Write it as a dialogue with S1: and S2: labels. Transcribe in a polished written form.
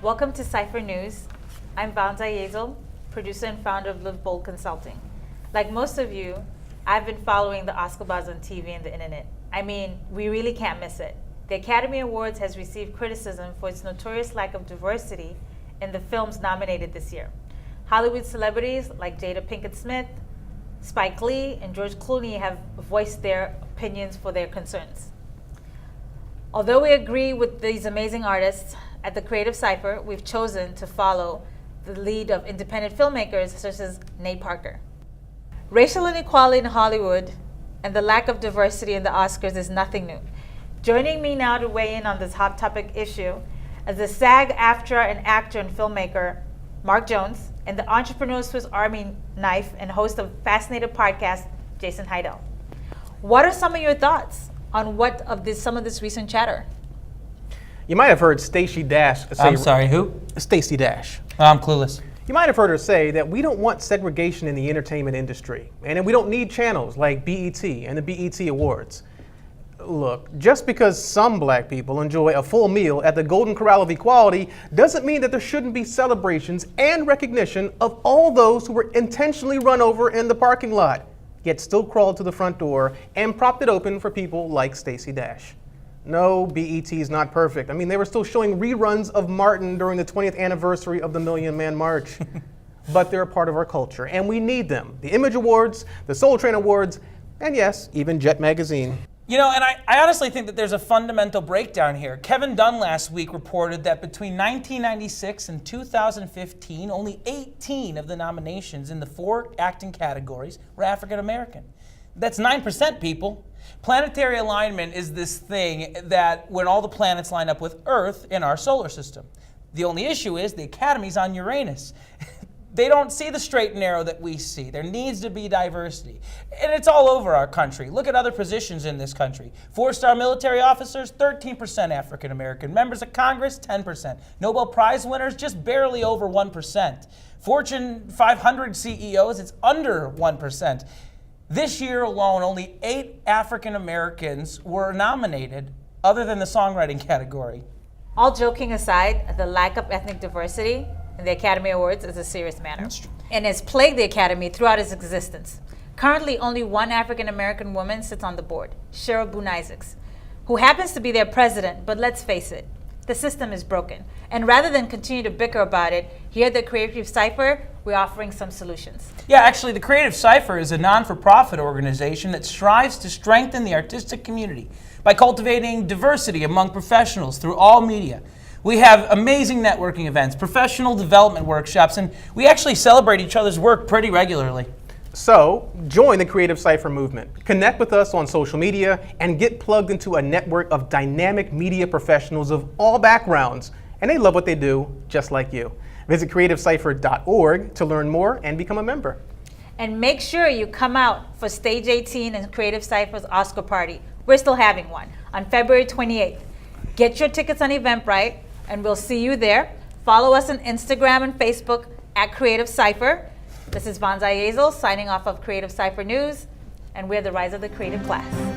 S1: Welcome to Cypher News. I'm Vanza Yezel, producer and founder of Live Bold Consulting. Like most of you, I've been following the Oscar buzz on TV and the internet. I mean, we really can't miss it. The Academy Awards has received criticism for its notorious lack of diversity in the films nominated this year. Hollywood celebrities like Jada Pinkett Smith, Spike Lee, and George Clooney have voiced their opinions for their concerns. Although we agree with these amazing artists, at the Creative Cypher, we've chosen to follow the lead of independent filmmakers such as Nate Parker. Racial inequality in Hollywood and the lack of diversity in the Oscars is nothing new. Joining me now to weigh in on this hot topic issue is the SAG-AFTRA and actor and filmmaker Mark Jones and the entrepreneur Swiss Army knife and host of Fascinated podcast, Jason Heidel. What are some of your thoughts on some of this recent chatter?
S2: You might have heard Stacey Dash say...
S3: I'm sorry, who?
S2: Stacey Dash.
S3: I'm clueless.
S2: You might have heard her say that we don't want segregation in the entertainment industry, and we don't need channels like BET and the BET Awards. Look, just because some black people enjoy a full meal at the Golden Corral of Equality doesn't mean that there shouldn't be celebrations and recognition of all those who were intentionally run over in the parking lot, yet still crawled to the front door and propped it open for people like Stacey Dash. No, BET is not perfect. I mean, they were still showing reruns of Martin during the 20th anniversary of the Million Man March. But they're a part of our culture, and we need them. The Image Awards, the Soul Train Awards, and yes, even Jet Magazine.
S3: You know, and I honestly think that there's a fundamental breakdown here. Kevin Dunn last week reported that between 1996 and 2015, only 18 of the nominations in the 4 acting categories were African American. That's 9%, people. Planetary alignment is this thing that when all the planets line up with Earth in our solar system. The only issue is the Academy's on Uranus. They don't see the straight and narrow that we see. There needs to be diversity. And it's all over our country. Look at other positions in this country. 4-star military officers, 13% African American. Members of Congress, 10%. Nobel Prize winners, just barely over 1%. Fortune 500 CEOs, it's under 1%. This year alone, only 8 African Americans were nominated, other than the songwriting category.
S1: All joking aside, the lack of ethnic diversity in the Academy Awards is a serious matter and has plagued the Academy throughout its existence. Currently, only one African American woman sits on the board, Cheryl Boone Isaacs, who happens to be their president, but let's face it, the system is broken. And rather than continue to bicker about it, here at the Creative Cypher, we're offering some solutions.
S3: Yeah, actually, the Creative Cypher is a non-for-profit organization that strives to strengthen the artistic community by cultivating diversity among professionals through all media. We have amazing networking events, professional development workshops, and we actually celebrate each other's work pretty regularly.
S2: So, join the Creative Cypher movement. Connect with us on social media and get plugged into a network of dynamic media professionals of all backgrounds. And they love what they do, just like you. Visit creativecypher.org to learn more and become a member.
S1: And make sure you come out for Stage 18 and Creative Cypher's Oscar party. We're still having one on February 28th. Get your tickets on Eventbrite, and we'll see you there. Follow us on Instagram and Facebook at Creative Cypher. This is Vanza Yezel signing off of Creative Cypher News, and we're the rise of the creative class.